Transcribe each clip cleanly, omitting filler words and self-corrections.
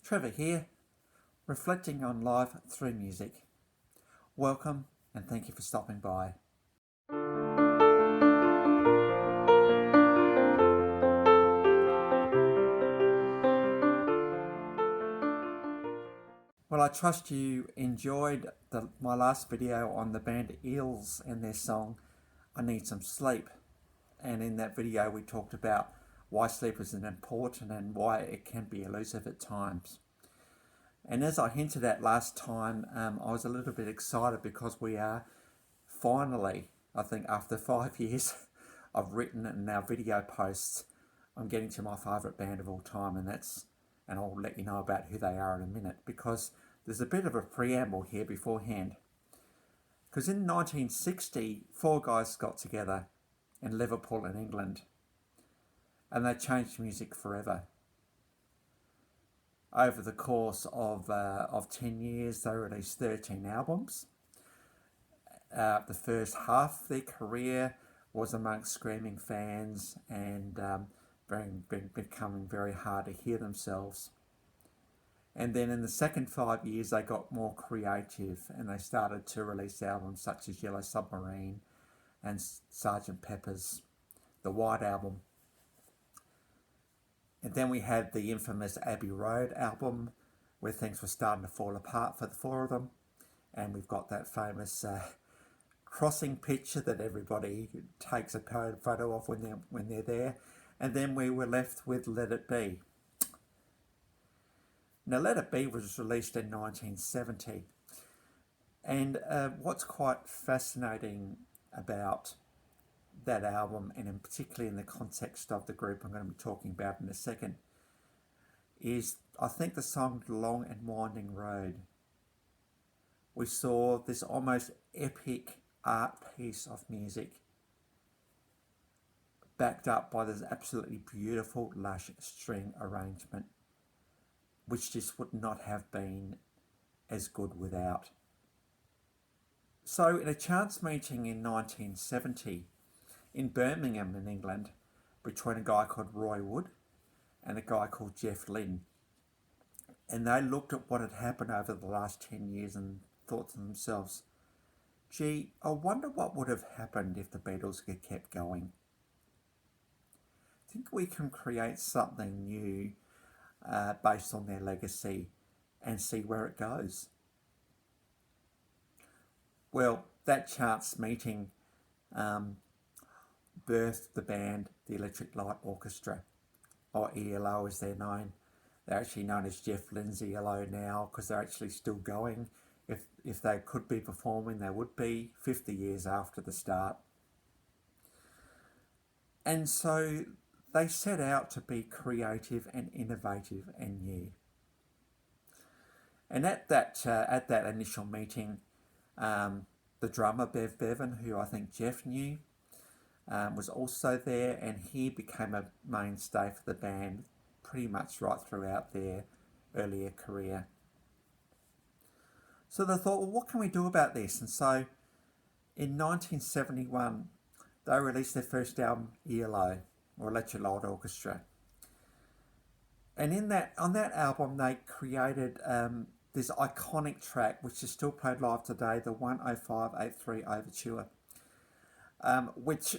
Trevor here, reflecting on life through music. Welcome and thank you for stopping by. Well, I trust you enjoyed my last video on the band Eels and their song, I Need Some Sleep. And in that video we talked about why sleep is important and why it can be elusive at times. And as I hinted at last time, I was a little bit excited because we are finally, I think after 5 years of written and now video posts, I'm getting to my favourite band of all time, and I'll let you know about who they are in a minute, because there's a bit of a preamble here beforehand. Because in 1960, four guys got together in Liverpool in England, and they changed music forever. Over the course of 10 years, they released 13 albums. The first half of their career was amongst screaming fans and becoming very hard to hear themselves. And then in the second 5 years, they got more creative and they started to release albums such as Yellow Submarine and Sgt. Pepper's, the White Album. And then we had the infamous Abbey Road album, where things were starting to fall apart for the four of them. And we've got that famous crossing picture that everybody takes a photo of when they're there. And then we were left with Let It Be. Now, Let It Be was released in 1970. And what's quite fascinating about that album, and particularly in the context of the group I'm going to be talking about in a second, is I think the song Long and Winding Road. We saw this almost epic art piece of music backed up by this absolutely beautiful lush string arrangement, which just would not have been as good without. So in a chance meeting in 1970 in Birmingham in England between a guy called Roy Wood and a guy called Jeff Lynne, and they looked at what had happened over the last 10 years and thought to themselves, gee, I wonder what would have happened if the Beatles had kept going. I think we can create something new based on their legacy and see where it goes. Well, that chance meeting birthed the band, the Electric Light Orchestra, or ELO as they're known. They're actually known as Jeff Lynne's ELO now because they're actually still going. If they could be performing, they would be 50 years after the start. And so they set out to be creative and innovative and new. And at that initial meeting, the drummer Bevan, who I think Jeff knew, was also there, and he became a mainstay for the band pretty much right throughout their earlier career. So they thought, well, what can we do about this? And so in 1971, they released their first album, ELO, or Electric Light Orchestra. And on that album, they created this iconic track, which is still played live today, the 10583 Overture, which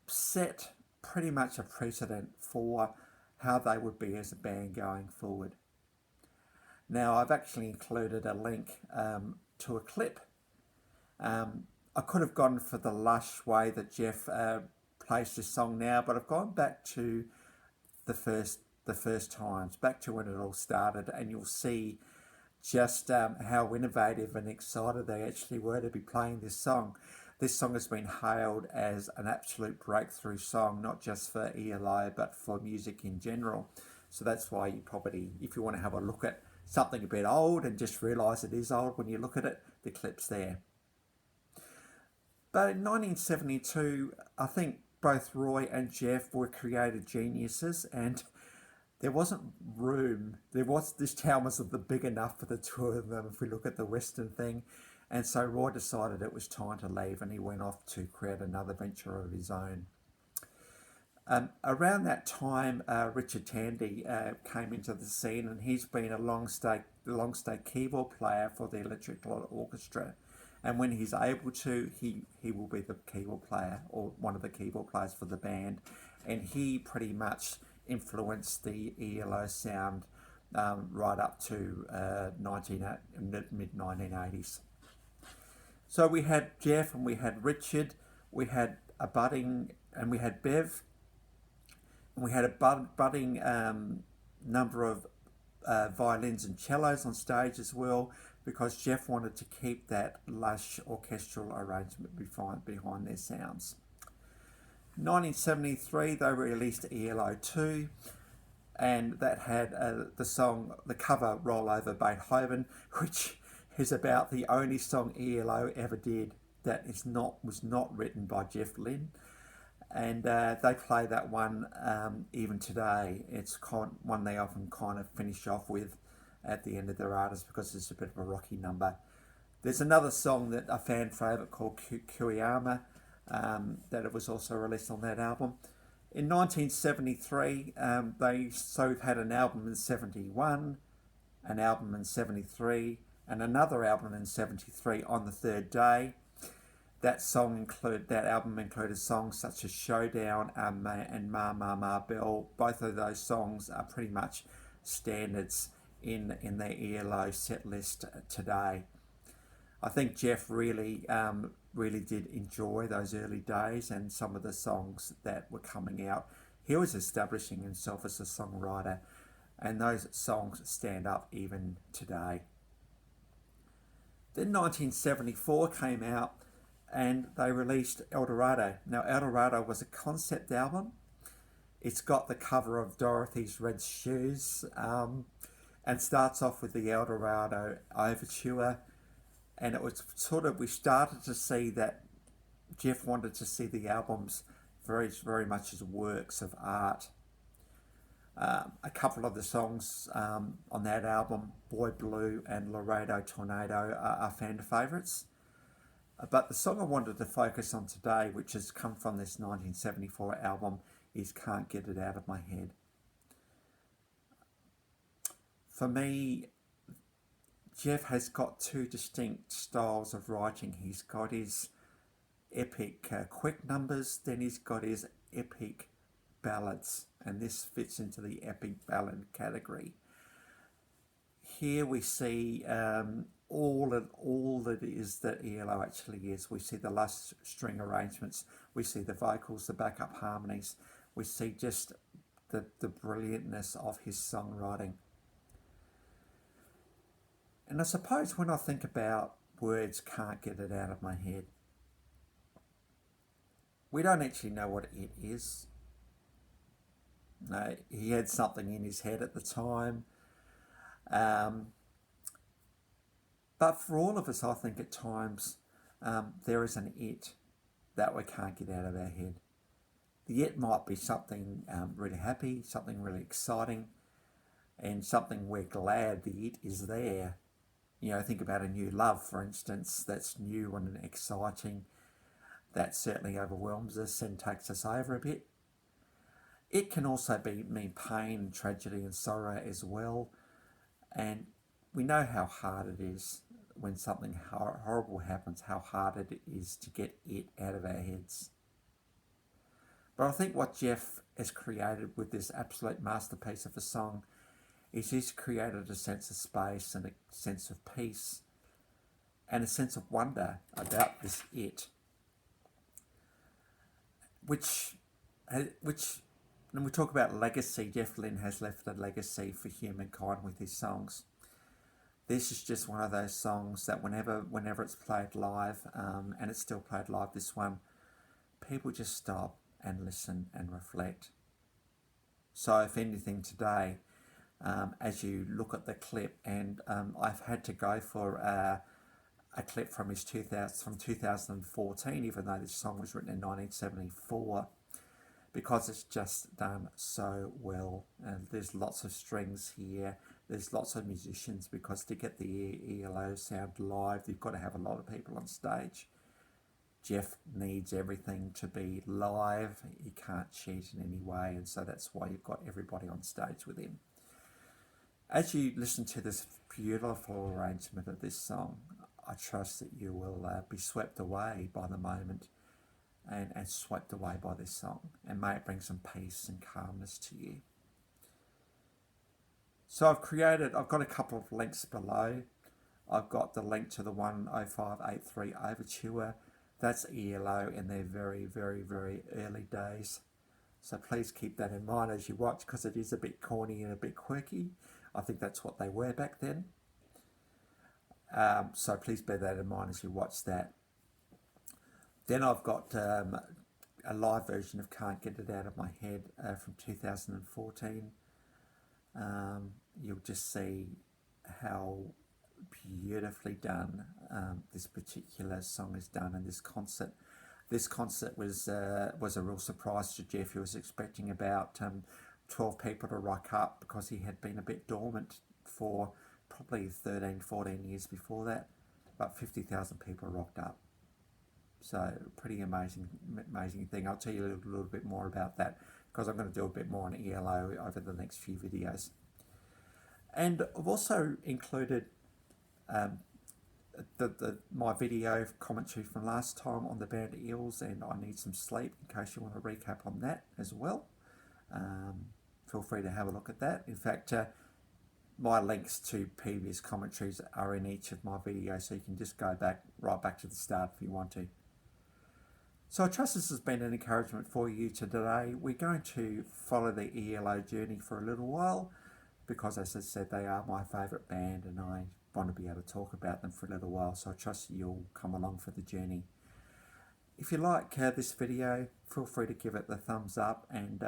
set pretty much a precedent for how they would be as a band going forward. Now, I've actually included a link to a clip. I could have gone for the lush way that Jeff plays this song now, but I've gone back to the first times, back to when it all started, and you'll see just how innovative and excited they actually were to be playing this song. This song has been hailed as an absolute breakthrough song, not just for ELO, but for music in general. So that's why you probably, if you want to have a look at something a bit old and just realise it is old when you look at it, the clip's there. But in 1972, I think both Roy and Jeff were creative geniuses, and there wasn't room. This town wasn't big enough for the two of them if we look at the Western thing. And so Roy decided it was time to leave, and he went off to create another venture of his own. Around that time, Richard Tandy came into the scene, and he's been a long-stay keyboard player for the Electrical Orchestra. And when he's able to, he will be the keyboard player or one of the keyboard players for the band. And he pretty much influenced the ELO sound right up to mid 1980s. So we had Jeff and we had Richard, we had a budding, and we had Bev, and we had a budding number of violins and cellos on stage as well, because Jeff wanted to keep that lush orchestral arrangement behind their sounds. 1973, they released ELO 2, and that had the cover Roll Over Beethoven, which is about the only song ELO ever did that was not written by Jeff Lynne. And they play that one even today. It's one they often kind of finish off with at the end of their artists because it's a bit of a rocky number. There's another song that a fan favourite called Kuyama that it was also released on that album. In 1973, we've had an album in 71, an album in 73, and another album in 73 on the third day. That album included songs such as Showdown and Ma Ma Ma Bell. Both of those songs are pretty much standards in the ELO set list today. I think Jeff really did enjoy those early days and some of the songs that were coming out. He was establishing himself as a songwriter, and those songs stand up even today. Then 1974 came out, and they released Eldorardo. Now, Eldorardo was a concept album. It's got the cover of Dorothy's Red Shoes, and starts off with the Eldorardo Overture. And it was we started to see that Jeff wanted to see the albums very, very much as works of art. A couple of the songs on that album, Boy Blue and Laredo Tornado, are fan favourites. But the song I wanted to focus on today, which has come from this 1974 album, is Can't Get It Out of My Head. For me, Jeff has got two distinct styles of writing. He's got his epic quick numbers, then he's got his epic ballads, and this fits into the epic ballad category. Here we see all that is that ELO actually is. We see the lush string arrangements, we see the vocals, the backup harmonies, we see just the brilliantness of his songwriting. And I suppose when I think about words, can't get it out of my head, we don't actually know what it is. No, he had something in his head at the time. But for all of us, I think at times there is an it that we can't get out of our head. The it might be something really happy, something really exciting, and something we're glad the it is there. You know, think about a new love, for instance, that's new and exciting. That certainly overwhelms us and takes us over a bit. It can also mean pain, tragedy and sorrow as well. And we know how hard it is when something horrible happens, how hard it is to get it out of our heads. But I think what Jeff has created with this absolute masterpiece of a song is he's created a sense of space and a sense of peace and a sense of wonder about this it, which when we talk about legacy, Jeff Lynne has left a legacy for humankind with his songs. This is just one of those songs that whenever it's played live, and it's still played live, this one, people just stop and listen and reflect. So if anything today, as you look at the clip, and I've had to go for a clip from 2014, even though this song was written in 1974, because it's just done so well. There's lots of strings here. There's lots of musicians, because to get the ELO sound live, you've got to have a lot of people on stage. Jeff needs everything to be live. He can't cheat in any way, and so that's why you've got everybody on stage with him. As you listen to this beautiful arrangement of this song, I trust that you will be swept away by the moment and swept away by this song, and may it bring some peace and calmness to you. So I've got a couple of links below. I've got the link to the 10583 Overture. That's ELO in their very, very, very early days. So please keep that in mind as you watch, because it is a bit corny and a bit quirky. I think that's what they were back then. So please bear that in mind as you watch that. Then I've got a live version of Can't Get It Out of My Head from 2014. You'll just see how beautifully done this particular song is done in this concert. This concert was a real surprise to Jeff. He was expecting about 12 people to rock up, because he had been a bit dormant for probably 13, 14 years before that. About 50,000 people rocked up. So pretty amazing thing. I'll tell you a little bit more about that, because I'm going to do a bit more on ELO over the next few videos. And I've also included my video commentary from last time on the band Eels and I Need Some Sleep, in case you want a recap on that as well. Feel free to have a look at that. In fact, my links to previous commentaries are in each of my videos, so you can just go right back to the start if you want to. So I trust this has been an encouragement for you today. We're going to follow the ELO journey for a little while, because as I said, they are my favourite band and I want to be able to talk about them for a little while, so I trust you'll come along for the journey. If you like this video, feel free to give it the thumbs up, and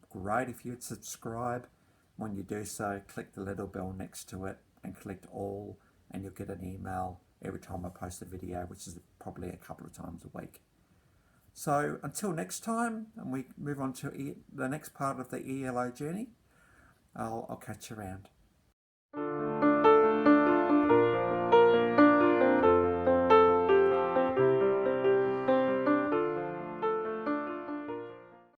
great if you'd subscribe. When you do so, click the little bell next to it and click all, and you'll get an email every time I post a video, which is probably a couple of times a week. So until next time, and we move on to the next part of the ELO journey, I'll catch you around.